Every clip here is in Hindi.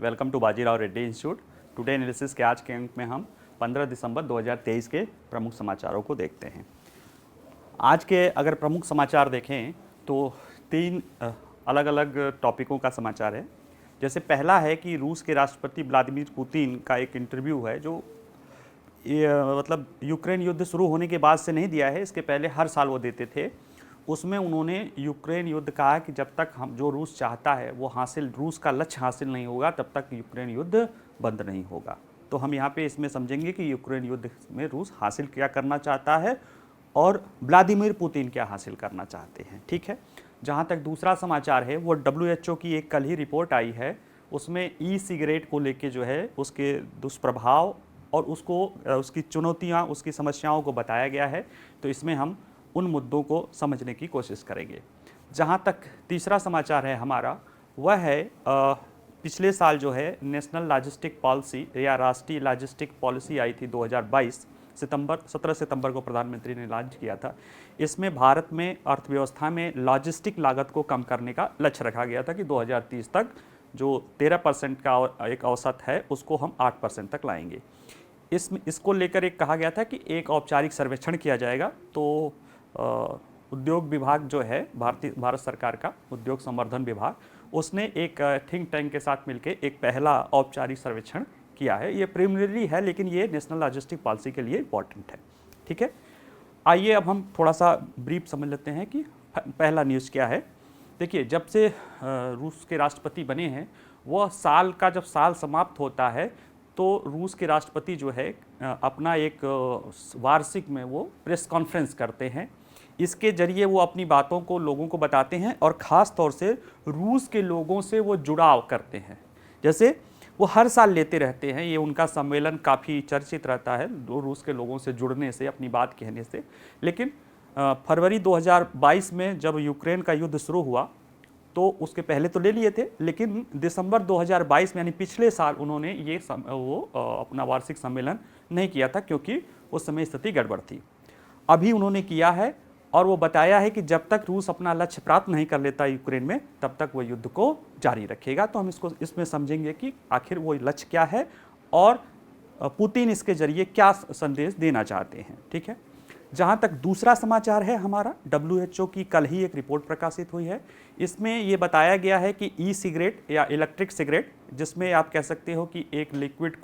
Welcome to Bajirao Reddy institute. Today analysis के आज के अंक में हम 15 दिसंबर 2023 के प्रमुख समाचारों को देखते हैं। आज के अगर प्रमुख समाचार देखें तो तीन अलग अलग टॉपिकों का समाचार है। जैसे पहला है कि रूस के राष्ट्रपति व्लादिमीर पुतिन का एक इंटरव्यू है जो मतलब यूक्रेन युद्ध शुरू होने के बाद से नहीं दिया है, इसके पहले हर साल वो देते थे। उसमें उन्होंने यूक्रेन युद्ध कहा कि जब तक हम जो रूस चाहता है वो रूस का लक्ष्य हासिल नहीं होगा तब तक यूक्रेन युद्ध बंद नहीं होगा। तो हम यहाँ पे इसमें समझेंगे कि यूक्रेन युद्ध में रूस हासिल क्या करना चाहता है और व्लादिमीर पुतिन क्या हासिल करना चाहते हैं। ठीक है। जहाँ तक दूसरा समाचार है वो WHO की एक कल ही रिपोर्ट आई है, उसमें ई सिगरेट को लेके जो है उसके दुष्प्रभाव और उसकी चुनौतियाँ, उसकी समस्याओं को बताया गया है। तो इसमें हम उन मुद्दों को समझने की कोशिश करेंगे। जहाँ तक तीसरा समाचार है हमारा वह है पिछले साल जो है नेशनल लॉजिस्टिक पॉलिसी या राष्ट्रीय लॉजिस्टिक पॉलिसी आई थी 2022 17 सितंबर को प्रधानमंत्री ने लॉन्च किया था। इसमें भारत में अर्थव्यवस्था में लॉजिस्टिक लागत को कम करने का लक्ष्य रखा गया था कि 2030 तक जो 13% का एक औसत है उसको हम 8% तक लाएंगे। इसको लेकर एक कहा गया था कि एक औपचारिक सर्वेक्षण किया जाएगा। तो उद्योग विभाग जो है भारत सरकार का उद्योग संवर्धन विभाग, उसने एक थिंक टैंक के साथ मिलकर एक पहला औपचारिक सर्वेक्षण किया है। ये प्रिलिमिनरी है लेकिन ये नेशनल लॉजिस्टिक पॉलिसी के लिए इम्पॉर्टेंट है। ठीक है। आइए अब हम थोड़ा सा ब्रीफ समझ लेते हैं कि पहला न्यूज़ क्या है। देखिए, जब से रूस के राष्ट्रपति बने हैं वह साल का जब साल समाप्त होता है तो रूस के राष्ट्रपति जो है अपना एक वार्षिक में वो प्रेस कॉन्फ्रेंस करते हैं। इसके जरिए वो अपनी बातों को लोगों को बताते हैं और ख़ास तौर से रूस के लोगों से वो जुड़ाव करते हैं। जैसे वो हर साल लेते रहते हैं, ये उनका सम्मेलन काफ़ी चर्चित रहता है रूस के लोगों से जुड़ने से, अपनी बात कहने से। लेकिन फरवरी 2022 में जब यूक्रेन का युद्ध शुरू हुआ तो उसके पहले तो ले लिए थे, लेकिन दिसंबर 2022 में यानी पिछले साल उन्होंने अपना वार्षिक सम्मेलन नहीं किया था क्योंकि उस समय स्थिति गड़बड़ थी। अभी उन्होंने किया है और वो बताया है कि जब तक रूस अपना लक्ष्य प्राप्त नहीं कर लेता यूक्रेन में तब तक वो युद्ध को जारी रखेगा। तो हम इसमें समझेंगे कि आखिर वो लक्ष्य क्या है और पुतिन इसके जरिए क्या संदेश देना चाहते हैं। ठीक है। जहाँ तक दूसरा समाचार है हमारा, WHO की कल ही एक रिपोर्ट प्रकाशित हुई है। इसमें ये बताया गया है कि ई सिगरेट या इलेक्ट्रिक सिगरेट, जिसमें आप कह सकते हो कि एक लिक्विड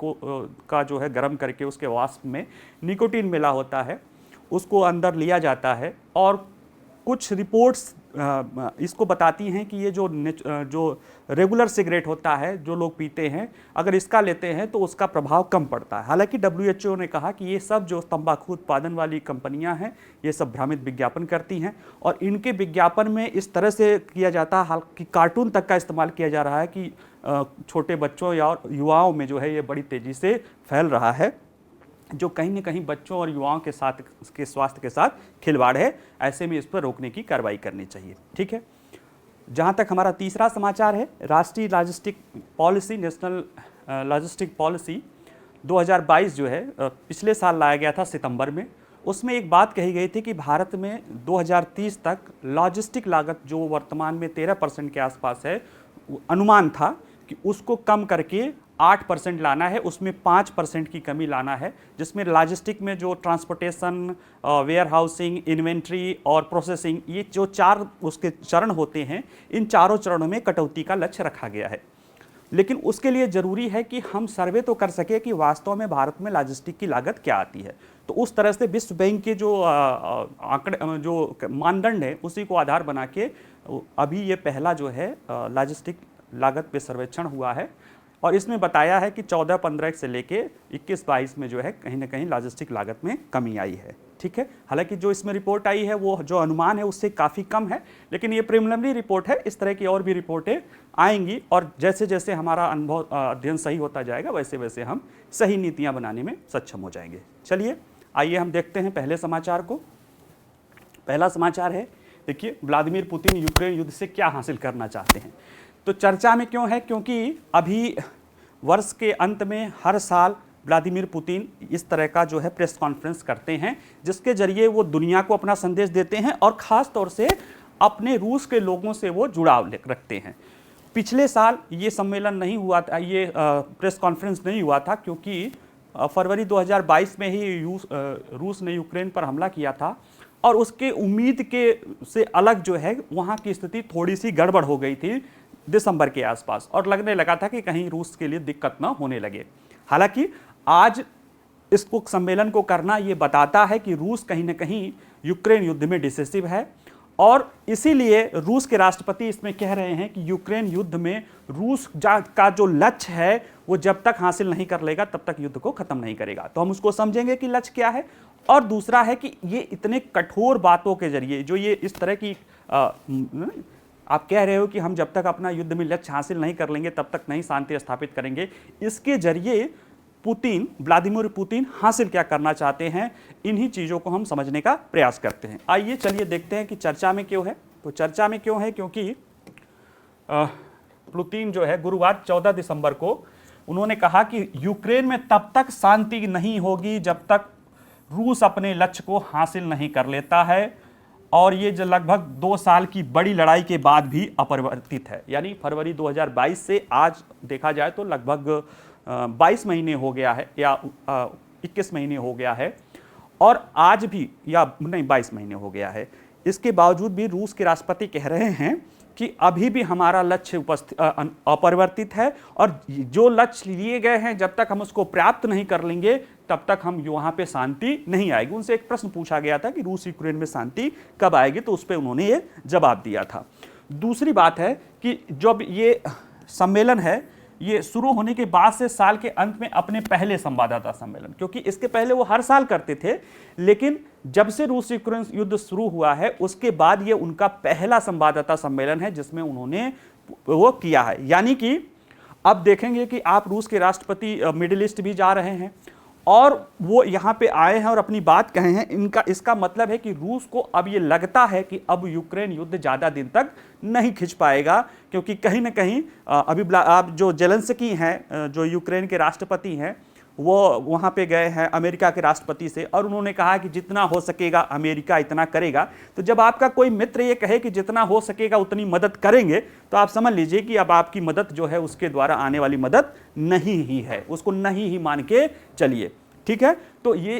का जो है गर्म करके उसके वाष्प में निकोटीन मिला होता है, उसको अंदर लिया जाता है। और कुछ रिपोर्ट्स इसको बताती हैं कि ये जो रेगुलर सिगरेट होता है जो लोग पीते हैं, अगर इसका लेते हैं तो उसका प्रभाव कम पड़ता है। हालांकि WHO ने कहा कि ये सब जो तंबाकू उत्पादन वाली कंपनियां हैं ये सब भ्रामित विज्ञापन करती हैं और इनके विज्ञापन में इस तरह से किया जाता है, हालांकि कार्टून तक का इस्तेमाल किया जा रहा है कि छोटे बच्चों या युवाओं में जो है ये बड़ी तेज़ी से फैल रहा है, जो कहीं न कहीं बच्चों और युवाओं के स्वास्थ्य के साथ खिलवाड़ है। ऐसे में इस पर रोकने की कार्रवाई करनी चाहिए। ठीक है। जहाँ तक हमारा तीसरा समाचार है, राष्ट्रीय logistic policy, national logistic policy 2022 जो है पिछले साल लाया गया था सितंबर में। उसमें एक बात कही गई थी कि भारत में 2030 तक लॉजिस्टिक लागत जो वर्तमान में 13% के आसपास है, अनुमान था कि उसको कम करके 8% लाना है, उसमें 5% की कमी लाना है, जिसमें लॉजिस्टिक में जो ट्रांसपोर्टेशन, वेयर हाउसिंग, इन्वेंट्री और प्रोसेसिंग, ये जो 4 उसके चरण होते हैं, इन चारों चरणों में कटौती का लक्ष्य रखा गया है। लेकिन उसके लिए ज़रूरी है कि हम सर्वे तो कर सके कि वास्तव में भारत में लॉजिस्टिक की लागत क्या आती है। तो उस तरह से विश्व बैंक के जो आंकड़े, जो मानदंड है, उसी को आधार बना के अभी ये पहला जो है लॉजिस्टिक लागत पे सर्वेक्षण हुआ है और इसमें बताया है कि 14-15 से लेके 21-22 में जो है कहीं ना कहीं लॉजिस्टिक लागत में कमी आई है। ठीक है। हालांकि जो इसमें रिपोर्ट आई है वो जो अनुमान है उससे काफ़ी कम है, लेकिन ये प्रिलिमिनरी रिपोर्ट है। इस तरह की और भी रिपोर्टें आएंगी और जैसे जैसे हमारा अनुभव अध्ययन सही होता जाएगा वैसे वैसे हम सही नीतियाँ बनाने में सक्षम हो जाएंगे। चलिए आइए हम देखते हैं पहले समाचार को। पहला समाचार है, देखिए, व्लादिमीर पुतिन यूक्रेन युद्ध से क्या हासिल करना चाहते हैं। तो चर्चा में क्यों है? क्योंकि अभी वर्ष के अंत में हर साल व्लादिमीर पुतिन इस तरह का जो है प्रेस कॉन्फ्रेंस करते हैं जिसके जरिए वो दुनिया को अपना संदेश देते हैं और ख़ास तौर से अपने रूस के लोगों से वो जुड़ाव रखते हैं। पिछले साल ये सम्मेलन नहीं हुआ था, ये प्रेस कॉन्फ्रेंस नहीं हुआ था, क्योंकि फरवरी 2022 में ही रूस ने यूक्रेन पर हमला किया था और उसके उम्मीद के से अलग जो है वहाँ की स्थिति थोड़ी सी गड़बड़ हो गई थी दिसंबर के आसपास, और लगने लगा था कि कहीं रूस के लिए दिक्कत ना होने लगे। हालांकि आज इसको सम्मेलन को करना ये बताता है कि रूस कहीं ना कहीं यूक्रेन युद्ध में डिसिसिव है, और इसीलिए रूस के राष्ट्रपति इसमें कह रहे हैं कि यूक्रेन युद्ध में रूस का जो लक्ष्य है वो जब तक हासिल नहीं कर लेगा तब तक युद्ध को खत्म नहीं करेगा। तो हम उसको समझेंगे कि लक्ष्य क्या है, और दूसरा है कि ये इतने कठोर बातों के जरिए जो ये इस तरह की आप कह रहे हो कि हम जब तक अपना युद्ध में लक्ष्य हासिल नहीं कर लेंगे तब तक नहीं शांति स्थापित करेंगे, इसके जरिए व्लादिमीर पुतिन हासिल क्या करना चाहते हैं, इन्हीं चीज़ों को हम समझने का प्रयास करते हैं। आइए चलिए देखते हैं कि चर्चा में क्यों है। तो चर्चा में क्यों है, क्योंकि पुतिन जो है गुरुवार 14 दिसंबर को उन्होंने कहा कि यूक्रेन में तब तक शांति नहीं होगी जब तक रूस अपने लक्ष्य को हासिल नहीं कर लेता है, और ये जो लगभग 2 साल की बड़ी लड़ाई के बाद भी अपरिवर्तित है। यानी फरवरी 2022 से आज देखा जाए तो लगभग 22 महीने हो गया है या 21 महीने हो गया है, और आज भी या नहीं 22 महीने हो गया है। इसके बावजूद भी रूस के राष्ट्रपति कह रहे हैं कि अभी भी हमारा लक्ष्य अपरिवर्तित है, और जो लक्ष्य लिए गए हैं जब तक हम उसको प्राप्त नहीं कर लेंगे तब तक हम वहाँ पे शांति नहीं आएगी। उनसे एक प्रश्न पूछा गया था कि रूस यूक्रेन में शांति कब आएगी, तो उस पर उन्होंने ये जवाब दिया था। दूसरी बात है कि जब ये सम्मेलन है ये शुरू होने के बाद से साल के अंत में अपने पहले संवाददाता सम्मेलन, क्योंकि इसके पहले वो हर साल करते थे, लेकिन जब से रूस यूक्रेन युद्ध शुरू हुआ है उसके बाद ये उनका पहला संवाददाता सम्मेलन है जिसमें उन्होंने वो किया है। यानी कि अब देखेंगे कि आप रूस के राष्ट्रपति मिडिल ईस्ट भी जा रहे हैं और वो यहाँ पे आए हैं और अपनी बात कहे हैं। इसका मतलब है कि रूस को अब ये लगता है कि अब यूक्रेन युद्ध ज़्यादा दिन तक नहीं खिंच पाएगा, क्योंकि कहीं ना कहीं अभी आप जो जेलेंस्की हैं जो यूक्रेन के राष्ट्रपति हैं वो वहाँ पे गए हैं अमेरिका के राष्ट्रपति से, और उन्होंने कहा कि जितना हो सकेगा अमेरिका इतना करेगा। तो जब आपका कोई मित्र ये कहे कि जितना हो सकेगा उतनी मदद करेंगे, तो आप समझ लीजिए कि अब आपकी मदद जो है उसके द्वारा आने वाली मदद नहीं ही है, उसको नहीं ही मान के चलिए। ठीक है, तो ये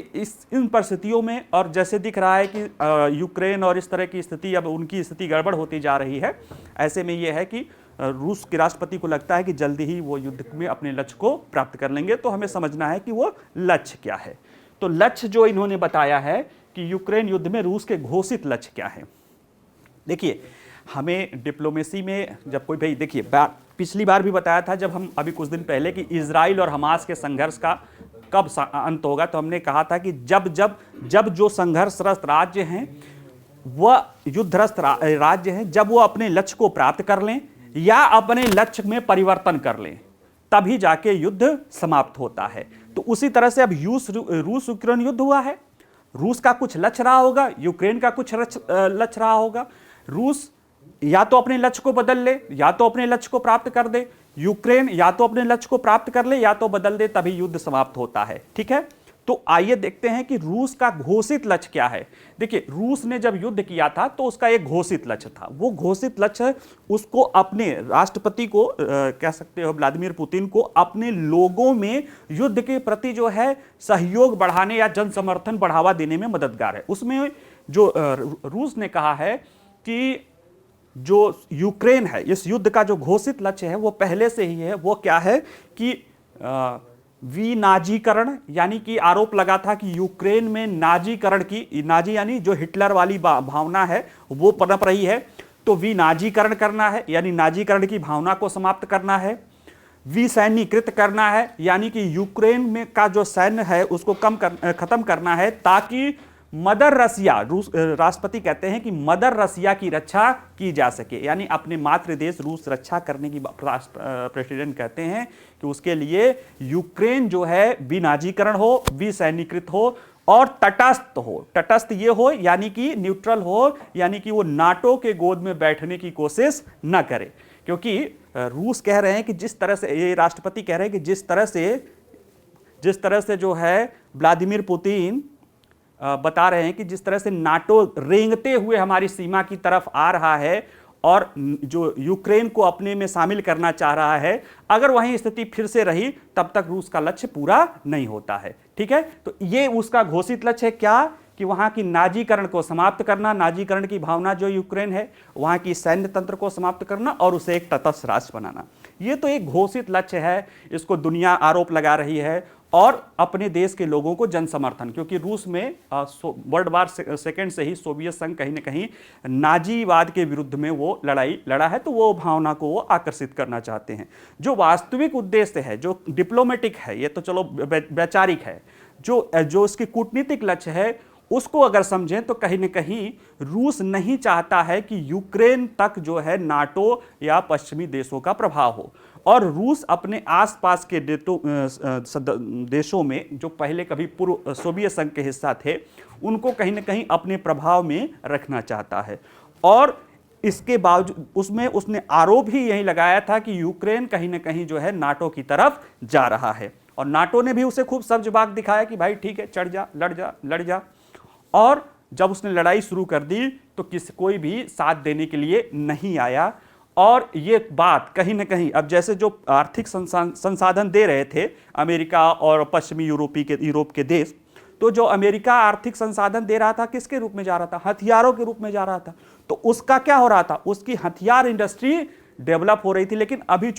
इन परिस्थितियों में, और जैसे दिख रहा है कि यूक्रेन और इस तरह की स्थिति अब उनकी स्थिति गड़बड़ होती जा रही है, ऐसे में ये है कि रूस के राष्ट्रपति को लगता है कि जल्दी ही वो युद्ध में अपने लक्ष्य को प्राप्त कर लेंगे। तो हमें समझना है कि वो लक्ष्य क्या है। तो लक्ष्य जो इन्होंने बताया है कि यूक्रेन युद्ध में रूस के घोषित लक्ष्य क्या है। देखिए, हमें डिप्लोमेसी में जब कोई भाई, देखिए पिछली बार भी बताया था जब हम अभी कुछ दिन पहले कि इजराइल और हमास के संघर्ष का कब अंत होगा, तो हमने कहा था कि जब जो संघर्षरत राज्य हैं वह युद्धग्रस्त राज्य हैं, जब वो अपने लक्ष्य को प्राप्त कर लें या अपने लक्ष्य में परिवर्तन कर लें तभी जाके युद्ध समाप्त होता है। तो उसी तरह से अब रूस यूक्रेन युद्ध हुआ है, रूस का कुछ लक्ष्य रहा होगा, यूक्रेन का कुछ लक्ष्य रहा होगा। रूस या तो अपने लक्ष्य को बदल ले या तो अपने लक्ष्य को प्राप्त कर दे, यूक्रेन या तो अपने लक्ष्य को प्राप्त कर ले या तो बदल दे, तभी युद्ध समाप्त होता है। ठीक है, तो आइए देखते हैं कि रूस का घोषित लक्ष्य क्या है। देखिए, रूस ने जब युद्ध किया था तो उसका एक घोषित लक्ष्य था। वो घोषित लक्ष्य उसको अपने राष्ट्रपति को कह सकते हो व्लादिमीर पुतिन को अपने लोगों में युद्ध के प्रति जो है सहयोग बढ़ाने या जन समर्थन बढ़ावा देने में मददगार है। उसमें जो रूस ने कहा है कि जो यूक्रेन है, इस युद्ध का जो घोषित लक्ष्य है वो पहले से ही है। वो क्या है कि विनाजीकरण, यानी कि आरोप लगा था कि यूक्रेन में नाजीकरण की, नाजी यानी जो हिटलर वाली भावना है वो पनप रही है, तो विनाजीकरण करना है, यानी नाजीकरण की भावना को समाप्त करना है। विसैन्यीकृत करना है, यानी कि यूक्रेन में का जो सैन्य है उसको खत्म करना है, ताकि मदर रसिया, रूस राष्ट्रपति कहते हैं कि मदर रसिया की रक्षा की जा सके, यानी अपने मातृ देश रूस रक्षा करने की प्रेसिडेंट कहते हैं कि उसके लिए यूक्रेन जो है विनाजीकरण हो, विसैन्यीकृत हो और तटस्थ हो। तटस्थ ये हो यानी कि न्यूट्रल हो, यानी कि वो नाटो के गोद में बैठने की कोशिश न करे। क्योंकि रूस कह रहे हैं कि जिस तरह से, ये राष्ट्रपति कह रहे हैं कि जिस तरह से जो है व्लादिमीर पुतिन बता रहे हैं कि जिस तरह से नाटो रेंगते हुए हमारी सीमा की तरफ आ रहा है और जो यूक्रेन को अपने में शामिल करना चाह रहा है, अगर वही स्थिति फिर से रही तब तक रूस का लक्ष्य पूरा नहीं होता है। ठीक है, तो ये उसका घोषित लक्ष्य है क्या कि वहां की नाजीकरण को समाप्त करना, नाजीकरण की भावना जो यूक्रेन है, वहां की सैन्य तंत्र को समाप्त करना और उसे एक तटस्थ राष्ट्र बनाना। ये तो एक घोषित लक्ष्य है, इसको दुनिया आरोप लगा रही है और अपने देश के लोगों को जन समर्थन, क्योंकि रूस में वर्ल्ड वार सेकेंड से ही सोवियत संघ कहीं ना कहीं नाजीवाद के विरुद्ध में वो लड़ाई लड़ा है, तो वो भावना को वो आकर्षित करना चाहते हैं। जो वास्तविक उद्देश्य है, जो डिप्लोमेटिक है, ये तो चलो वैचारिक है, जो इसकी कूटनीतिक लक्ष्य है उसको अगर समझें तो कहीं न कहीं रूस नहीं चाहता है कि यूक्रेन तक जो है नाटो या पश्चिमी देशों का प्रभाव हो, और रूस अपने आसपास के देशों में जो पहले कभी पूर्व सोवियत संघ के हिस्सा थे उनको कहीं न कहीं अपने प्रभाव में रखना चाहता है। और इसके बावजूद उसमें उसने आरोप ही यही लगाया था कि यूक्रेन कहीं न कहीं जो है नाटो की तरफ जा रहा है, और नाटो ने भी उसे खूब सब्जबाग दिखाया कि भाई ठीक है, चढ़ जा, लड़ जा। और जब उसने लड़ाई शुरू कर दी तो कोई भी साथ देने के लिए नहीं आया। और ये बात कहीं ना कहीं अब जैसे जो आर्थिक संसाधन दे रहे थे अमेरिका और पश्चिमी यूरोप के देश, तो जो अमेरिका आर्थिक संसाधन दे रहा था किसके रूप में जा रहा था? हथियारों के रूप में जा रहा था। तो उसका क्या हो रहा था? उसकी हथियार इंडस्ट्री डेवलप हो रही थी। लेकिन अभी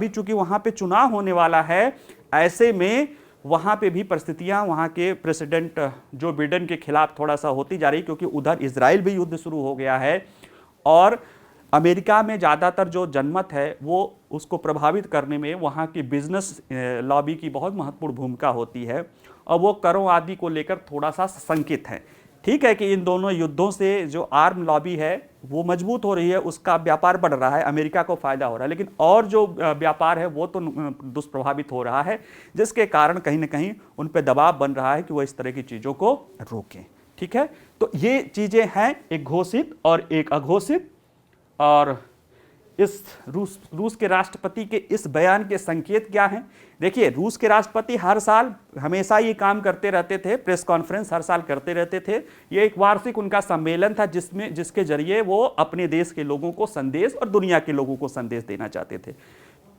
चूंकि वहां पे चुनाव होने वाला है, ऐसे में वहां पे भी परिस्थितियां वहां के प्रेसिडेंट जो बिडेन के खिलाफ थोड़ा सा होती जा रही, क्योंकि उधर इजराइल भी युद्ध शुरू हो गया है और अमेरिका में ज़्यादातर जो जनमत है वो उसको प्रभावित करने में वहाँ की बिजनेस लॉबी की बहुत महत्वपूर्ण भूमिका होती है, और वो करों आदि को लेकर थोड़ा सा शंकित है। ठीक है कि इन दोनों युद्धों से जो आर्म लॉबी है वो मजबूत हो रही है, उसका व्यापार बढ़ रहा है, अमेरिका को फायदा हो रहा है, लेकिन और जो व्यापार है वो तो दुष्प्रभावित हो रहा है, जिसके कारण कहीं ना कहीं उन पर दबाव बन रहा है कि वो इस तरह की चीज़ों को रोकें। ठीक है, तो ये चीज़ें हैं, एक घोषित और एक अघोषित। और इस रूस के राष्ट्रपति के इस बयान के संकेत क्या हैं? देखिए, रूस के राष्ट्रपति हर साल हमेशा ये काम करते रहते थे, प्रेस कॉन्फ्रेंस हर साल करते रहते थे। ये एक वार्षिक उनका सम्मेलन था जिसके जरिए वो अपने देश के लोगों को संदेश और दुनिया के लोगों को संदेश देना चाहते थे।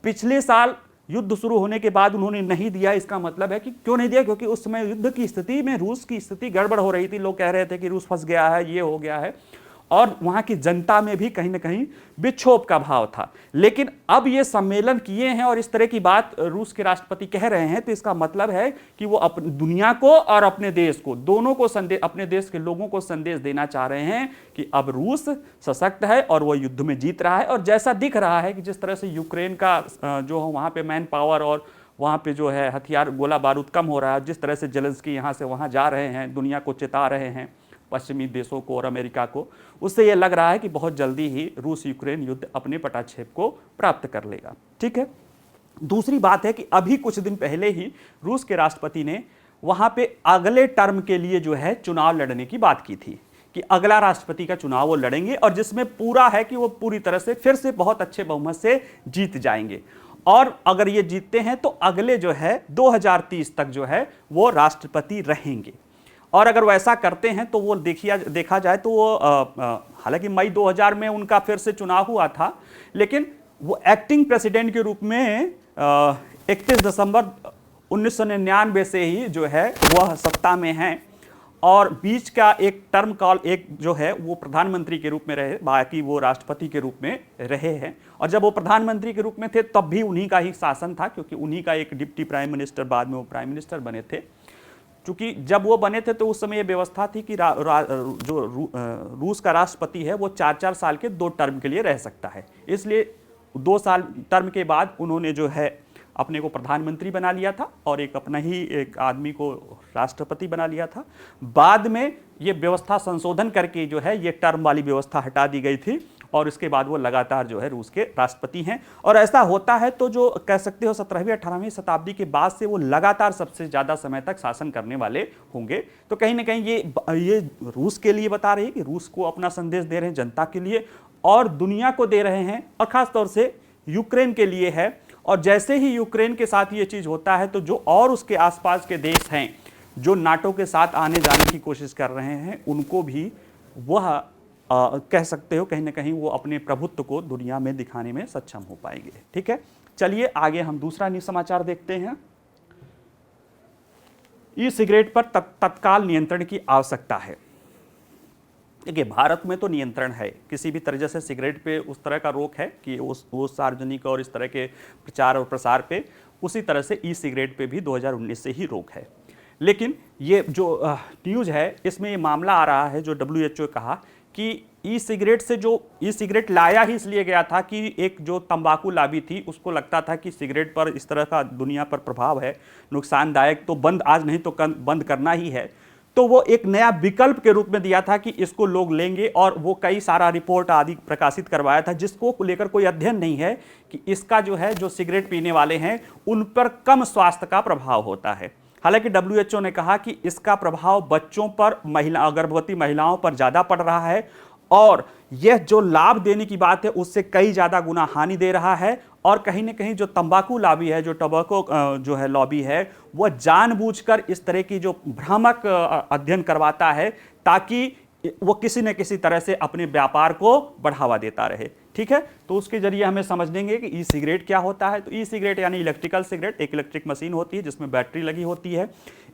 पिछले साल युद्ध शुरू होने के बाद उन्होंने नहीं दिया। इसका मतलब है कि क्यों नहीं दिया? क्योंकि उस समय युद्ध की स्थिति में रूस की स्थिति गड़बड़ हो रही थी। लोग कह रहे थे कि रूस फंस गया है, ये हो गया है, और वहां की जनता में भी कहीं ना कहीं विक्षोभ का भाव था। लेकिन अब ये सम्मेलन किए हैं और इस तरह की बात रूस के राष्ट्रपति कह रहे हैं, तो इसका मतलब है कि वो अपनी दुनिया को और अपने देश को, दोनों को संदेश, अपने देश के लोगों को संदेश देना चाह रहे हैं कि अब रूस सशक्त है और वो युद्ध में जीत रहा है। और जैसा दिख रहा है कि जिस तरह से यूक्रेन का जो वहाँ पे मैन पावर और वहाँ पे जो है हथियार गोला बारूद कम हो रहा है, जिस तरह से जेलेंस्की यहाँ से वहाँ जा रहे हैं, दुनिया को चेता रहे हैं, पश्चिमी देशों को और अमेरिका को, उससे यह लग रहा है कि बहुत जल्दी ही रूस यूक्रेन युद्ध अपने पटाक्षेप को प्राप्त कर लेगा। ठीक है, दूसरी बात है कि अभी कुछ दिन पहले ही रूस के राष्ट्रपति ने वहां पे अगले टर्म के लिए जो है चुनाव लड़ने की बात की थी कि अगला राष्ट्रपति का चुनाव वो लड़ेंगे, और जिसमें पूरा है कि वो पूरी तरह से फिर से बहुत अच्छे बहुमत से जीत जाएंगे। और अगर ये जीतते हैं तो अगले जो है 2030 तक जो है वो राष्ट्रपति रहेंगे। और अगर वैसा करते हैं तो वो देखा जाए तो वो हालांकि मई 2000 में उनका फिर से चुनाव हुआ था, लेकिन वो एक्टिंग प्रेसिडेंट के रूप में 31 दिसंबर 1999 से ही जो है वह सत्ता में हैं, और बीच का एक टर्म कॉल एक जो है वो प्रधानमंत्री के रूप में रहे, बाकी वो राष्ट्रपति के रूप में रहे हैं। और जब वो प्रधानमंत्री के रूप में थे तब भी उन्हीं का ही शासन था, क्योंकि उन्हीं का एक डिप्टी प्राइम मिनिस्टर, बाद में वो प्राइम मिनिस्टर बने थे। चूंकि जब वो बने थे तो उस समय ये व्यवस्था थी कि रूस का राष्ट्रपति है वो 4-4 साल के 2 टर्म के लिए रह सकता है, इसलिए 2 साल टर्म के बाद उन्होंने जो है अपने को प्रधानमंत्री बना लिया था और एक अपना ही एक आदमी को राष्ट्रपति बना लिया था। बाद में ये व्यवस्था संशोधन करके जो है ये टर्म वाली व्यवस्था हटा दी गई थी, और इसके बाद वो लगातार जो है रूस के राष्ट्रपति हैं। और ऐसा होता है तो जो कह सकते हो 17वीं 18वीं शताब्दी के बाद से वो लगातार सबसे ज़्यादा समय तक शासन करने वाले होंगे। तो कहीं ना कहीं ये रूस के लिए बता रही है कि रूस को अपना संदेश दे रहे हैं जनता के लिए, और दुनिया को दे रहे हैं, और ख़ासतौर से यूक्रेन के लिए है। और जैसे ही यूक्रेन के साथ ये चीज़ होता है तो जो और उसके आसपास के देश हैं जो नाटो के साथ आने जाने की कोशिश कर रहे हैं, उनको भी वह कह सकते हो कहीं ना कहीं वो अपने प्रभुत्व को दुनिया में दिखाने में सक्षम हो पाएंगे। ठीक है, चलिए आगे हम दूसरा न्यूज़ समाचार देखते हैं। ई सिगरेट पर तत्काल नियंत्रण की आवश्यकता है। देखिए, भारत में तो नियंत्रण है, किसी भी तरह से सिगरेट पे उस तरह का रोक है कि वो सार्वजनिक और इस तरह के प्रचार और प्रसार पे, उसी तरह से ई सिगरेट पे भी 2019 से ही रोक है। लेकिन ये जो न्यूज़ है इसमें ये मामला आ रहा है, जो WHO कहा कि ई सिगरेट से, जो ई सिगरेट लाया ही इसलिए गया था कि एक जो तंबाकू लॉबी थी उसको लगता था कि सिगरेट पर इस तरह का दुनिया पर प्रभाव है, नुकसानदायक, तो बंद आज नहीं तो बंद करना ही है। तो वो एक नया विकल्प के रूप में दिया था कि इसको लोग लेंगे, और वो कई सारा रिपोर्ट आदि प्रकाशित करवाया था, जिसको लेकर कोई अध्ययन नहीं है कि इसका जो है, जो सिगरेट पीने वाले हैं उन पर कम स्वास्थ्य का प्रभाव होता है। हालांकि WHO ने कहा कि इसका प्रभाव बच्चों पर, गर्भवती महिलाओं पर ज़्यादा पड़ रहा है, और यह जो लाभ देने की बात है उससे कई ज़्यादा गुना हानि दे रहा है। और कहीं ना कहीं जो तंबाकू लॉबी है, जो टोबैको जो है लॉबी है, वह जानबूझकर इस तरह की जो भ्रामक अध्ययन करवाता है ताकि वो किसी न किसी तरह से अपने व्यापार को बढ़ावा देता रहे। ठीक है, तो उसके जरिए हमें समझेंगे कि ई सिगरेट क्या होता है। तो ई सिगरेट यानी इलेक्ट्रिकल सिगरेट, एक इलेक्ट्रिक मशीन होती है जिसमें बैटरी लगी होती है,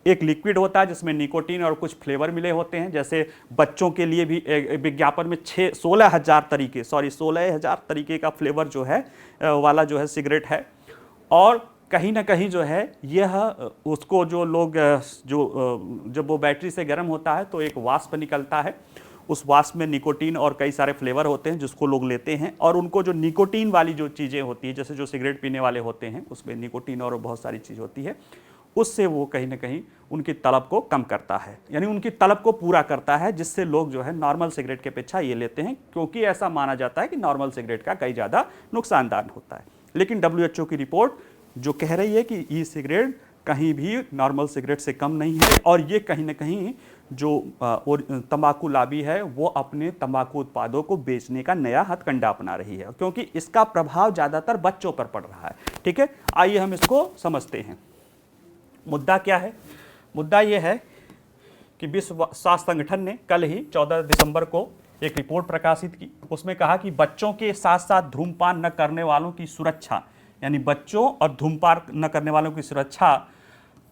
एक लिक्विड होता है जिसमें निकोटीन और कुछ फ्लेवर मिले होते हैं। जैसे बच्चों के लिए भी विज्ञापन में 16,000 तरीके का फ्लेवर जो है वाला जो है सिगरेट है। और कहीं ना कहीं जो है यह उसको जो लोग जब वो बैटरी से गर्म होता है तो एक वाष्प निकलता है, उस वाष्प में निकोटीन और कई सारे फ्लेवर होते हैं जिसको लोग लेते हैं, और उनको जो निकोटीन वाली जो चीज़ें होती है, जैसे जो सिगरेट पीने वाले होते हैं उसमें निकोटीन और बहुत सारी चीज़ होती है, उससे वो कहीं ना कहीं उनकी तलब को कम करता है, यानी उनकी तलब को पूरा करता है, जिससे लोग जो है नॉर्मल सिगरेट के अपेक्षा ये लेते हैं, क्योंकि ऐसा माना जाता है कि नॉर्मल सिगरेट का कई ज़्यादा नुकसानदायक होता है। लेकिन WHO की रिपोर्ट जो कह रही है कि ई सिगरेट कहीं भी नॉर्मल सिगरेट से कम नहीं है, और ये कहीं ना कहीं जो तंबाकू लॉबी है वो अपने तंबाकू उत्पादों को बेचने का नया हथकंडा अपना रही है, क्योंकि इसका प्रभाव ज़्यादातर बच्चों पर पड़ रहा है। ठीक है, आइए हम इसको समझते हैं। मुद्दा क्या है? मुद्दा ये है कि विश्व स्वास्थ्य संगठन ने कल ही 14 दिसंबर को एक रिपोर्ट प्रकाशित की। उसमें कहा कि बच्चों के साथ साथ धूम्रपान न करने वालों की सुरक्षा, यानी बच्चों और धूम्रपान न करने वालों की सुरक्षा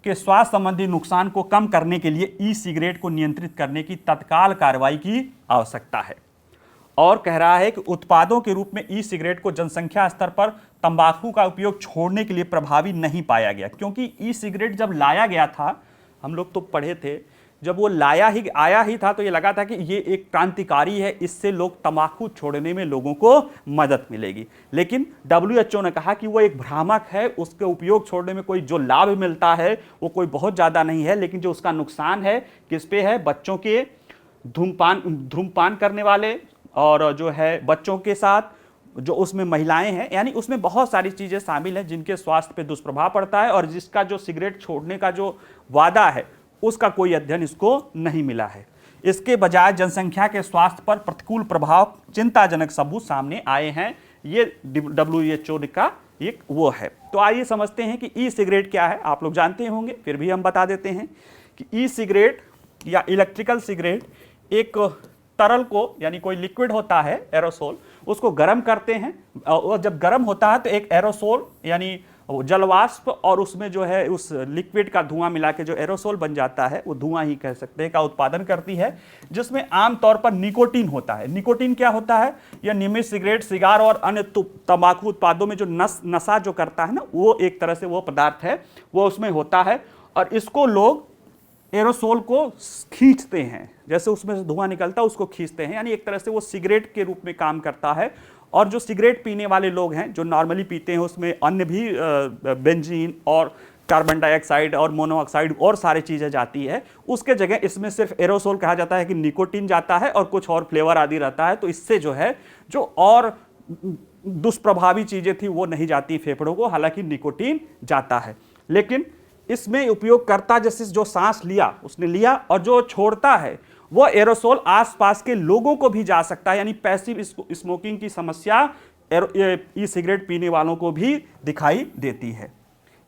के स्वास्थ्य संबंधी नुकसान को कम करने के लिए ई सिगरेट को नियंत्रित करने की तत्काल कार्रवाई की आवश्यकता है। और कह रहा है कि उत्पादों के रूप में ई सिगरेट को जनसंख्या स्तर पर तंबाकू का उपयोग छोड़ने के लिए प्रभावी नहीं पाया गया, क्योंकि ई सिगरेट जब लाया गया था, हम लोग तो पढ़े थे, जब वो आया ही था तो ये लगा था कि ये एक क्रांतिकारी है, इससे लोग तंबाकू छोड़ने में लोगों को मदद मिलेगी। लेकिन WHO ने कहा कि वो एक भ्रामक है, उसके उपयोग छोड़ने में कोई जो लाभ मिलता है वो कोई बहुत ज़्यादा नहीं है, लेकिन जो उसका नुकसान है किस पे है? बच्चों के धूम्रपान करने वाले, और जो है बच्चों के साथ जो उसमें महिलाएं हैं, यानी उसमें बहुत सारी चीज़ें शामिल हैं जिनके स्वास्थ्य पे दुष्प्रभाव पड़ता है, और जिसका जो सिगरेट छोड़ने का जो वादा है उसका कोई अध्ययन इसको नहीं मिला है। इसके बजाय जनसंख्या के स्वास्थ्य पर प्रतिकूल प्रभाव चिंताजनक सबूत सामने आए हैं। ये WHO का एक वो है। तो आइए समझते हैं कि ई सिगरेट क्या है। आप लोग जानते होंगे, फिर भी हम बता देते हैं कि ई सिगरेट या इलेक्ट्रिकल सिगरेट एक तरल को, यानी कोई लिक्विड होता है एरोसोल, उसको गर्म करते हैं, और जब गर्म होता है तो एक एरोसोल यानी जलवाष्प, और उसमें जो है उस लिक्विड का धुआं मिला के जो एरोसोल बन जाता है, वो धुआं ही कह सकते हैं, का उत्पादन करती है, जिसमें आमतौर पर निकोटीन होता है। निकोटीन क्या होता है? यह नियमित सिगरेट, सिगार और अन्य तंबाकू उत्पादों में जो नशा जो करता है ना, वो एक तरह से वो पदार्थ है, वो उसमें होता है, और इसको लोग एरोसोल को खींचते हैं, जैसे उसमें से धुआं निकलता है उसको खींचते हैं, यानी एक तरह से वो सिगरेट के रूप में काम करता है। और जो सिगरेट पीने वाले लोग हैं, जो नॉर्मली पीते हैं, उसमें अन्य भी बेंजीन और कार्बन डाइऑक्साइड और मोनोऑक्साइड और सारी चीज़ें जाती है, उसके जगह इसमें सिर्फ एरोसोल कहा जाता है कि निकोटीन जाता है, और कुछ और फ्लेवर आदि रहता है। तो इससे जो है जो और दुष्प्रभावी चीज़ें थी वो नहीं जाती फेफड़ों को, हालांकि निकोटीन जाता है। लेकिन इसमें उपयोगकर्ता जैसे जो सांस लिया उसने लिया, और जो छोड़ता है वो एरोसोल आसपास के लोगों को भी जा सकता है, यानी पैसिव स्मोकिंग की समस्या ई सिगरेट पीने वालों को भी दिखाई देती है।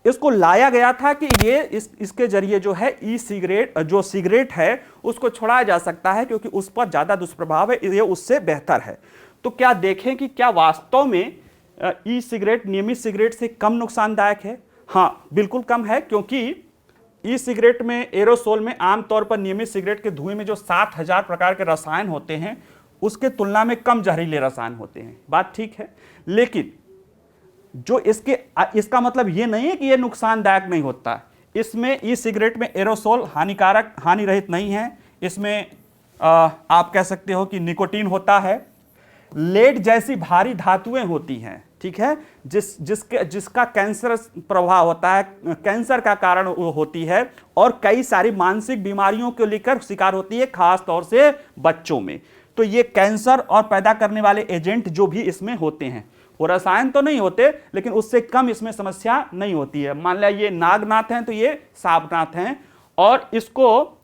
इसको लाया गया था कि ये इसके जरिए जो है ई सिगरेट, जो सिगरेट है उसको छुड़ाया जा सकता है, क्योंकि उस पर ज़्यादा दुष्प्रभाव है, ये उससे बेहतर है। तो क्या देखें कि क्या वास्तव में ई सिगरेट नियमित सिगरेट से कम नुकसानदायक है? हाँ, बिल्कुल कम है, क्योंकि ई सिगरेट में, एरोसोल में आमतौर पर नियमित सिगरेट के धुएं में जो 7000 प्रकार के रसायन होते हैं उसके तुलना में कम जहरीले रसायन होते हैं। बात ठीक है, लेकिन जो इसका मतलब ये नहीं है कि ये नुकसानदायक नहीं होता। इसमें ई सिगरेट में एरोसोल हानिकारक, हानि रहित नहीं है। इसमें आप कह सकते हो कि निकोटीन होता है, लेड जैसी भारी धातुएं होती हैं, ठीक है, जिसका कैंसर प्रभाव होता है, कैंसर का कारण होती है, और कई सारी मानसिक बीमारियों को लेकर शिकार होती है, खास तौर से बच्चों में। तो ये कैंसर और पैदा करने वाले एजेंट जो भी इसमें होते हैं, वो रसायन तो नहीं होते, लेकिन उससे कम इसमें समस्या नहीं होती है। मान लिया ये नागनाथ हैं तो ये सांपनाथ हैं, और इसको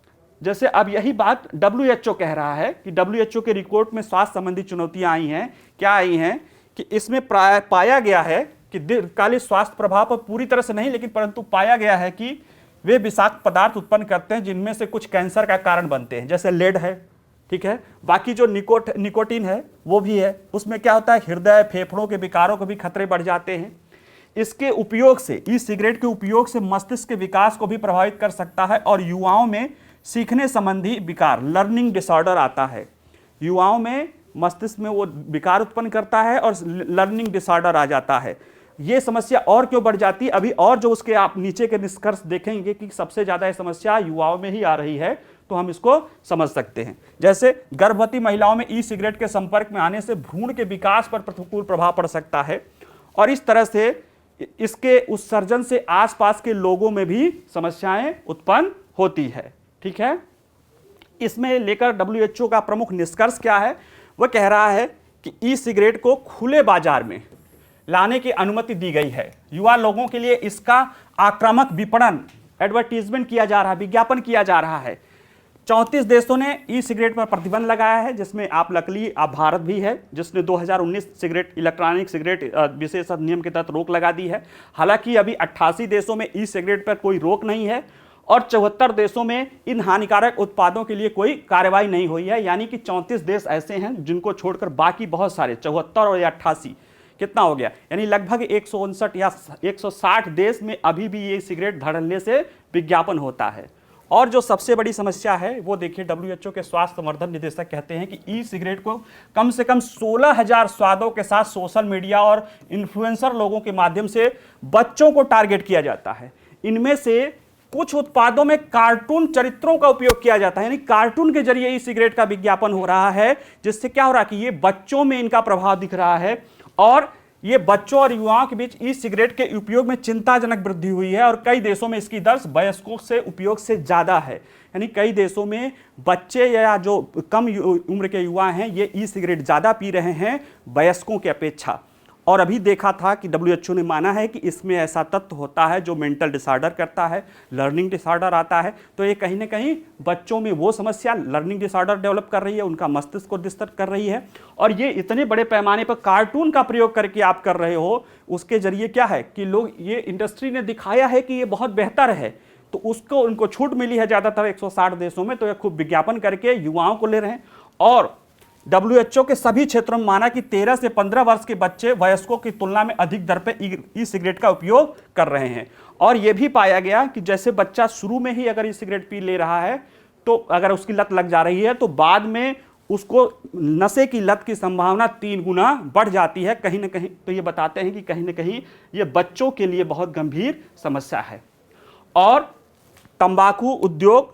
जैसे अब यही बात WHO कह रहा है कि WHO के रिपोर्ट में स्वास्थ्य संबंधी चुनौतियां आई हैं। क्या आई हैं कि इसमें पाया गया है कि दीर्घकालिक स्वास्थ्य प्रभाव पर पूरी तरह से नहीं, लेकिन परंतु पाया गया है कि वे विषाक्त पदार्थ उत्पन्न करते हैं जिनमें से कुछ कैंसर का कारण बनते हैं, जैसे लेड है, ठीक है। बाकी जो निकोटीन है वो भी है, उसमें क्या होता है, हृदय फेफड़ों के विकारों के भी खतरे बढ़ जाते हैं। इसके उपयोग से, ई सिगरेट के उपयोग से मस्तिष्क के विकास को भी प्रभावित कर सकता है, और युवाओं में सीखने संबंधी विकार, लर्निंग डिसऑर्डर आता है। युवाओं में मस्तिष्क में वो विकार उत्पन्न करता है और लर्निंग डिसऑर्डर आ जाता है। ये समस्या और क्यों बढ़ जाती है अभी, और जो उसके आप नीचे के निष्कर्ष देखेंगे कि सबसे ज्यादा ये समस्या युवाओं में ही आ रही है, तो हम इसको समझ सकते हैं। जैसे गर्भवती महिलाओं में ई सिगरेट के संपर्क में आने से भ्रूण के विकास पर प्रतिकूल प्रभाव पड़ सकता है, और इस तरह से इसके उत्सर्जन से आसपास के लोगों में भी समस्याएं उत्पन्न होती है, ठीक है। इसमें लेकर WHO का प्रमुख निष्कर्ष क्या है, वह कह रहा है कि ई सिगरेट को खुले बाजार में लाने की अनुमति दी गई है। युवा लोगों के लिए इसका आक्रामक विपणन, एडवर्टीजमेंट किया जा रहा है, विज्ञापन किया जा रहा है। 34 देशों ने ई सिगरेट पर प्रतिबंध लगाया है, जिसमें आप भारत भी है, जिसने 2019 सिगरेट, इलेक्ट्रॉनिक सिगरेट विशेष अधिनियम के तहत रोक लगा दी है। हालांकि अभी 88 देशों में ई सिगरेट पर कोई रोक नहीं है, और 74 देशों में इन हानिकारक उत्पादों के लिए कोई कार्रवाई नहीं हुई है। यानी कि 34 देश ऐसे हैं जिनको छोड़कर बाकी बहुत सारे 74 और 88 कितना हो गया, यानी लगभग 159 या 160 देश में अभी भी ये सिगरेट धड़ल्ले से विज्ञापन होता है। और जो सबसे बड़ी समस्या है वो देखिए, WHO के स्वास्थ्य संवर्धन निदेशक कहते हैं कि ई सिगरेट को कम से कम 16,000 स्वादों के साथ सोशल मीडिया और इन्फ्लुएंसर लोगों के माध्यम से बच्चों को टारगेट किया जाता है। इनमें से कुछ उत्पादों में कार्टून चरित्रों का उपयोग किया जाता है, यानी कार्टून के जरिए ई सिगरेट का विज्ञापन हो रहा है, जिससे क्या हो रहा है कि ये बच्चों में इनका प्रभाव दिख रहा है, और ये बच्चों और युवाओं के बीच ई सिगरेट के उपयोग में चिंताजनक वृद्धि हुई है, और कई देशों में इसकी दर वयस्कों से उपयोग से ज्यादा है। यानी कई देशों में बच्चे या जो कम उम्र के युवा हैं ये ई सिगरेट ज्यादा पी रहे हैं वयस्कों की अपेक्षा। और अभी देखा था कि WHO ने माना है कि इसमें ऐसा तत्व होता है जो मेंटल डिसऑर्डर करता है, लर्निंग डिसऑर्डर आता है। तो ये कहीं ना कहीं बच्चों में वो समस्या, लर्निंग डिसऑर्डर डेवलप कर रही है, उनका मस्तिष्क को डिस्टर्ब कर रही है। और ये इतने बड़े पैमाने पर कार्टून का प्रयोग करके आप कर रहे हो, उसके जरिए क्या है कि लोग, ये इंडस्ट्री ने दिखाया है कि ये बहुत बेहतर है, तो उसको उनको छूट मिली है ज़्यादातर 160 देशों में, तो ये खूब विज्ञापन करके युवाओं को ले रहे हैं। और WHO के सभी क्षेत्रों में माना कि 13 से 15 वर्ष के बच्चे वयस्कों की तुलना में अधिक दर पे ई सिगरेट का उपयोग कर रहे हैं। और यह भी पाया गया कि जैसे बच्चा शुरू में ही अगर ई सिगरेट पी ले रहा है, तो अगर उसकी लत लग जा रही है, तो बाद में उसको नशे की लत की संभावना 3 गुना बढ़ जाती है कहीं ना कहीं। तो ये बताते हैं कि कहीं ना कहीं ये बच्चों के लिए बहुत गंभीर समस्या है। और तंबाकू उद्योग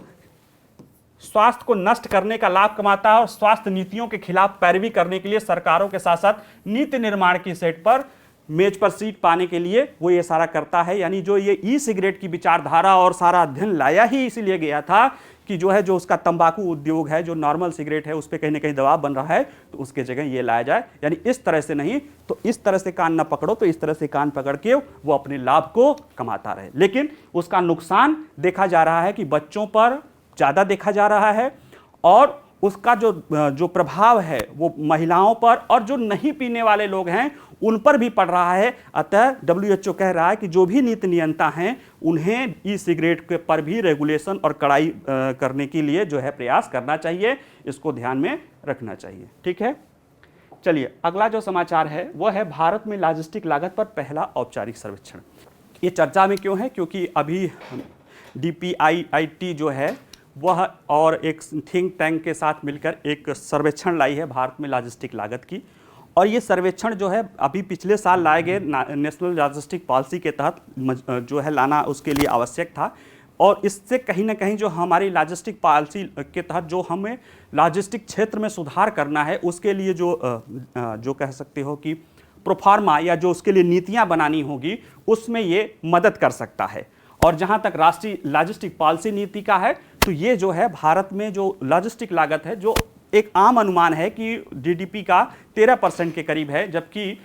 स्वास्थ्य को नष्ट करने का लाभ कमाता है, और स्वास्थ्य नीतियों के खिलाफ पैरवी करने के लिए सरकारों के साथ साथ नीति निर्माण की सेट पर, मेज पर सीट पाने के लिए वो ये सारा करता है। यानी जो ये ई सिगरेट की विचारधारा और सारा अध्ययन लाया ही इसलिए गया था कि जो है, जो उसका तंबाकू उद्योग है, जो नॉर्मल सिगरेट है, उस पर कहीं ना कहीं दबाव बन रहा है, तो उसके जगह ये लाया जाए। यानी इस तरह से नहीं, तो इस तरह से कान ना पकड़ो, तो इस तरह से कान पकड़ के वो अपने लाभ को कमाता रहे। लेकिन उसका नुकसान देखा जा रहा है कि बच्चों पर ज़्यादा देखा जा रहा है, और उसका जो प्रभाव है वो महिलाओं पर और जो नहीं पीने वाले लोग हैं उन पर भी पड़ रहा है। अतः WHO कह रहा है कि जो भी नीति नियंता हैं उन्हें ई सिगरेट के पर भी रेगुलेशन और कड़ाई करने के लिए जो है प्रयास करना चाहिए, इसको ध्यान में रखना चाहिए। ठीक है, चलिए अगला जो समाचार है वो है भारत में लॉजिस्टिक लागत पर पहला औपचारिक सर्वेक्षण। ये चर्चा में क्यों है? क्योंकि अभी DPIIT जो है वह और एक थिंक टैंक के साथ मिलकर एक सर्वेक्षण लाई है भारत में लॉजिस्टिक लागत की, और ये सर्वेक्षण जो है अभी पिछले साल लाए गए नेशनल लॉजिस्टिक पॉलिसी के तहत जो है लाना उसके लिए आवश्यक था। और इससे कहीं ना कहीं जो हमारी लॉजिस्टिक पॉलिसी के तहत जो हमें लॉजिस्टिक क्षेत्र में सुधार करना है उसके लिए जो कह सकते हो कि प्रोफार्मा या जो उसके लिए नीतियां बनानी होगी उसमें ये मदद कर सकता है। और जहां तक राष्ट्रीय लॉजिस्टिक पॉलिसी नीति का है तो ये जो है भारत में जो लॉजिस्टिक लागत है जो एक आम अनुमान है कि GDP का 13% के करीब है, जबकि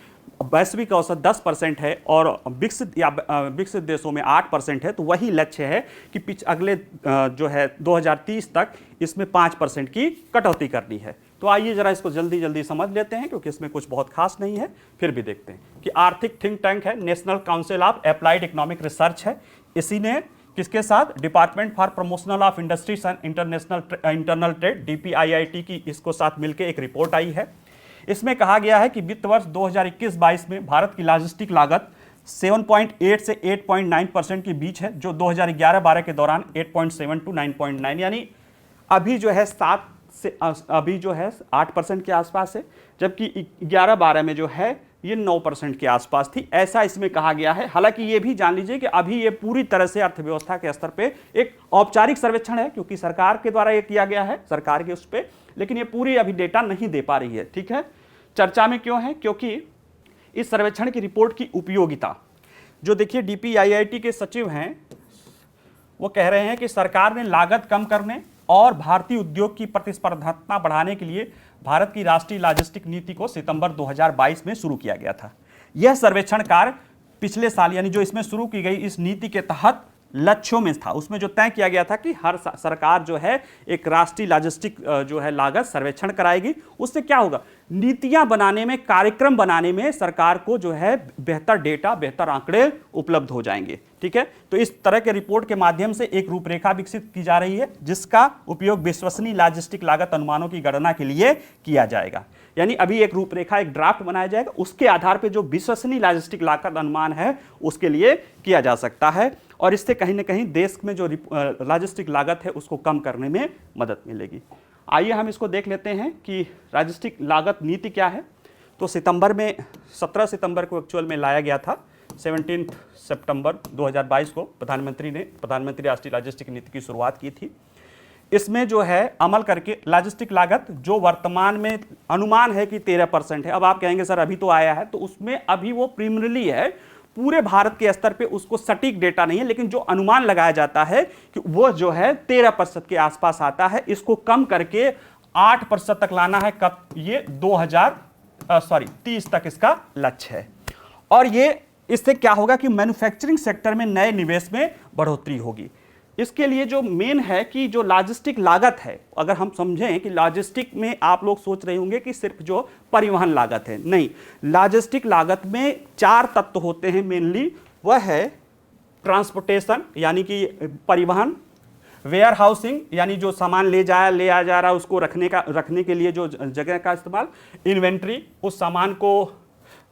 वैश्विक औसत 10% है और विकसित देशों में 8% है। तो वही लक्ष्य है कि अगले जो है 2030 तक इसमें 5% की कटौती करनी है। तो आइए जरा इसको जल्दी जल्दी समझ लेते हैं, क्योंकि इसमें कुछ बहुत खास नहीं है, फिर भी देखते हैं कि आर्थिक थिंक टैंक है national council of applied economic research है। इसी ने किसके साथ, department for promotional of industries and internal trade DPIIT की इसको साथ मिलकर एक रिपोर्ट आई है। इसमें कहा गया है कि वित्त वर्ष 2021-22 में भारत की लॉजिस्टिक लागत 7.8 से 8.9% के बीच है, जो 2011-12 के दौरान 8.7 to 9.9 यानी अभी जो है 7 से अभी जो है 8% के आसपास है, जबकि 11-12 में जो है ये 9% के आसपास थी, ऐसा इसमें कहा गया है। हालांकि ये भी जान लीजिए कि अभी ये पूरी तरह से अर्थव्यवस्था के स्तर पे एक औपचारिक सर्वेक्षण है, क्योंकि सरकार के द्वारा ये किया गया है, सरकार के उस पर, लेकिन ये पूरी अभी डेटा नहीं दे पा रही है। ठीक है, चर्चा में क्यों है? क्योंकि इस सर्वेक्षण की रिपोर्ट की उपयोगिता जो देखिए DPIIT के सचिव हैं वो कह रहे हैं कि सरकार ने लागत कम करने और भारतीय उद्योग की प्रतिस्पर्धात्मकता बढ़ाने के लिए भारत की राष्ट्रीय लॉजिस्टिक नीति को सितंबर 2022 में शुरू किया गया था। यह सर्वेक्षण कार्य पिछले साल यानी जो इसमें शुरू की गई इस नीति के तहत लक्ष्यों में था। उसमें जो तय किया गया था कि हर सरकार जो है एक राष्ट्रीय लॉजिस्टिक जो है लागत सर्वेक्षण कराएगी। उससे क्या होगा, नीतियां बनाने में, कार्यक्रम बनाने में सरकार को जो है बेहतर डेटा, बेहतर आंकड़े उपलब्ध हो जाएंगे। ठीक है, तो इस तरह के रिपोर्ट के माध्यम से एक रूपरेखा विकसित की जा रही है, जिसका उपयोग विश्वसनीय लॉजिस्टिक लागत अनुमानों की गणना के लिए किया जाएगा। यानी अभी एक रूपरेखा, एक ड्राफ्ट बनाया जाएगा, उसके आधार पर जो विश्वसनीय लॉजिस्टिक लागत अनुमान है उसके लिए किया जा सकता है, और इससे कहीं ना कहीं देश में जो लॉजिस्टिक लागत है उसको कम करने में मदद मिलेगी। आइए हम इसको देख लेते हैं कि लॉजिस्टिक लागत नीति क्या है। तो सितंबर में 17 सितंबर को एक्चुअल में लाया गया था, 17 सितंबर 2022 को प्रधानमंत्री राष्ट्रीय लॉजिस्टिक नीति की शुरुआत की थी। इसमें जो है अमल करके लॉजिस्टिक लागत जो वर्तमान में अनुमान है कि 13% है। अब आप कहेंगे सर अभी तो आया है, तो उसमें अभी वो प्रीलिमिनरी है, पूरे भारत के स्तर पे उसको सटीक डेटा नहीं है, लेकिन जो अनुमान लगाया जाता है कि वो जो है 13% के आसपास आता है। इसको कम करके 8% तक लाना है। कब? ये 2030 तक इसका लक्ष्य है। और ये इससे क्या होगा कि मैन्युफैक्चरिंग सेक्टर में नए निवेश में बढ़ोतरी होगी। इसके लिए जो मेन है कि जो लॉजिस्टिक लागत है, अगर हम समझें कि लॉजिस्टिक में आप लोग सोच रहे होंगे कि सिर्फ जो परिवहन लागत है, नहीं, लॉजिस्टिक लागत में 4 तत्व होते हैं मेनली। वह है ट्रांसपोर्टेशन यानी कि परिवहन, वेयर हाउसिंग यानी जो सामान ले आ जा रहा है उसको रखने के लिए जो जगह का इस्तेमाल, इन्वेंट्री उस सामान को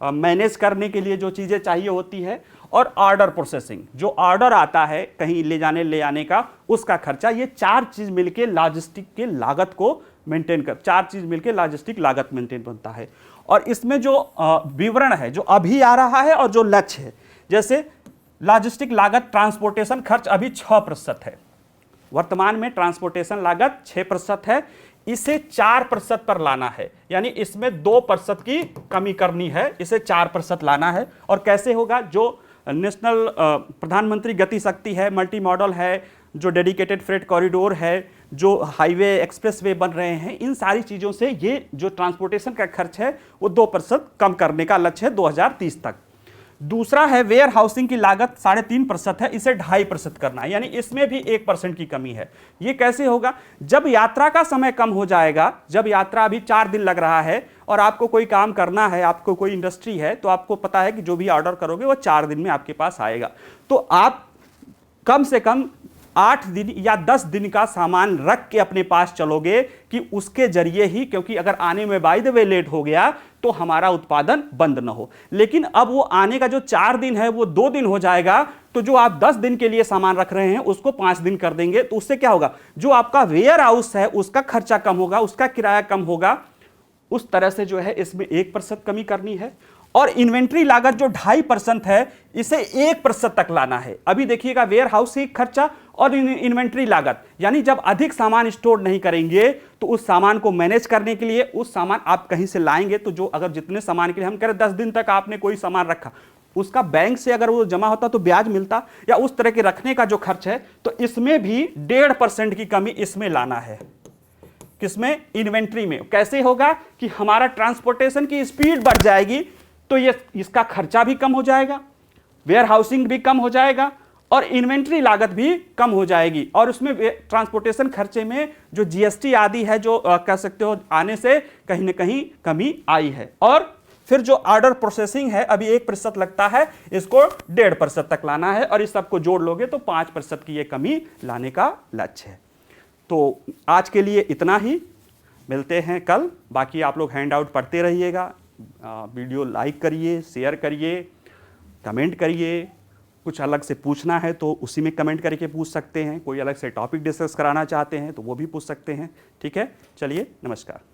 मैनेज करने के लिए जो चीज़ें चाहिए होती है, और ऑर्डर प्रोसेसिंग जो ऑर्डर आता है कहीं ले आने का उसका खर्चा। ये 4 चीज़ मिलके लॉजिस्टिक के लागत को मेंटेन कर 4 चीज़ मिलके लॉजिस्टिक लागत मेंटेन बनता है। और इसमें जो विवरण है जो अभी आ रहा है और जो लक्ष्य है, जैसे लॉजिस्टिक लागत ट्रांसपोर्टेशन खर्च अभी 6% है, वर्तमान में ट्रांसपोर्टेशन लागत 6% है, इसे 4% पर लाना है, यानी इसमें 2% की कमी करनी है, इसे 4% लाना है। और कैसे होगा? जो नेशनल प्रधानमंत्री गति शक्ति है, मल्टी मॉडल है, जो डेडिकेटेड फ्रेट कॉरिडोर है, जो हाईवे एक्सप्रेसवे बन रहे हैं, इन सारी चीज़ों से ये जो ट्रांसपोर्टेशन का खर्च है वो 2% कम करने का लक्ष्य है 2030 तक। दूसरा है वेयर हाउसिंग की लागत 3.5% है, इसे 2.5% करना है, यानी इसमें भी 1% की कमी है। ये कैसे होगा? जब यात्रा का समय कम हो जाएगा, जब यात्रा अभी 4 दिन लग रहा है और आपको कोई काम करना है, आपको कोई इंडस्ट्री है, तो आपको पता है कि जो भी ऑर्डर करोगे वो 4 दिन में आपके पास आएगा, तो आप कम से कम 8 दिन या 10 दिन का सामान रख के अपने पास चलोगे कि उसके जरिए ही, क्योंकि अगर आने में बाय द वे लेट हो गया तो हमारा उत्पादन बंद ना हो। लेकिन अब वो आने का जो 4 दिन है वो 2 दिन हो जाएगा, तो जो आप 10 दिन के लिए सामान रख रहे हैं उसको 5 दिन कर देंगे, तो उससे क्या होगा? जो आपका वेयर हाउस है उसका खर्चा कम होगा, उसका किराया कम होगा। उस तरह से जो है इसमें 1% कमी करनी है। और इन्वेंट्री लागत जो 2.5% है, इसे 1% तक लाना है। अभी देखिएगा, वेयर हाउस ही खर्चा और इन्वेंट्री लागत, यानी जब अधिक सामान स्टोर नहीं करेंगे तो उस सामान को मैनेज करने के लिए उस सामान आप कहीं से लाएंगे, तो जो अगर जितने सामान के लिए हम कह रहे 10 दिन तक आपने कोई सामान रखा, उसका बैंक से अगर वो जमा होता तो ब्याज मिलता, या उस तरह के रखने का जो खर्च है, तो इसमें भी 1.5% की कमी इसमें लाना है। किसमें? इन्वेंट्री में। कैसे होगा कि हमारा ट्रांसपोर्टेशन की स्पीड बढ़ जाएगी, तो ये इसका खर्चा भी कम हो जाएगा, वेयर हाउसिंग भी कम हो जाएगा और इन्वेंट्री लागत भी कम हो जाएगी। और उसमें ट्रांसपोर्टेशन खर्चे में जो जीएसटी आदि है, जो कह सकते हो आने से कहीं ना कहीं कमी आई है। और फिर जो ऑर्डर प्रोसेसिंग है, अभी 1% लगता है, इसको 1.5% तक लाना है, और इस सबको जोड़ लोगे तो 5% की ये कमी लाने का लक्ष्य है। तो आज के लिए इतना ही, मिलते हैं कल। बाकी आप लोग हैंड आउट पढ़ते रहिएगा, वीडियो लाइक करिए, शेयर करिए, कमेंट करिए। कुछ अलग से पूछना है तो उसी में कमेंट करके पूछ सकते हैं, कोई अलग से टॉपिक डिस्कस कराना चाहते हैं तो वो भी पूछ सकते हैं। ठीक है, चलिए, नमस्कार।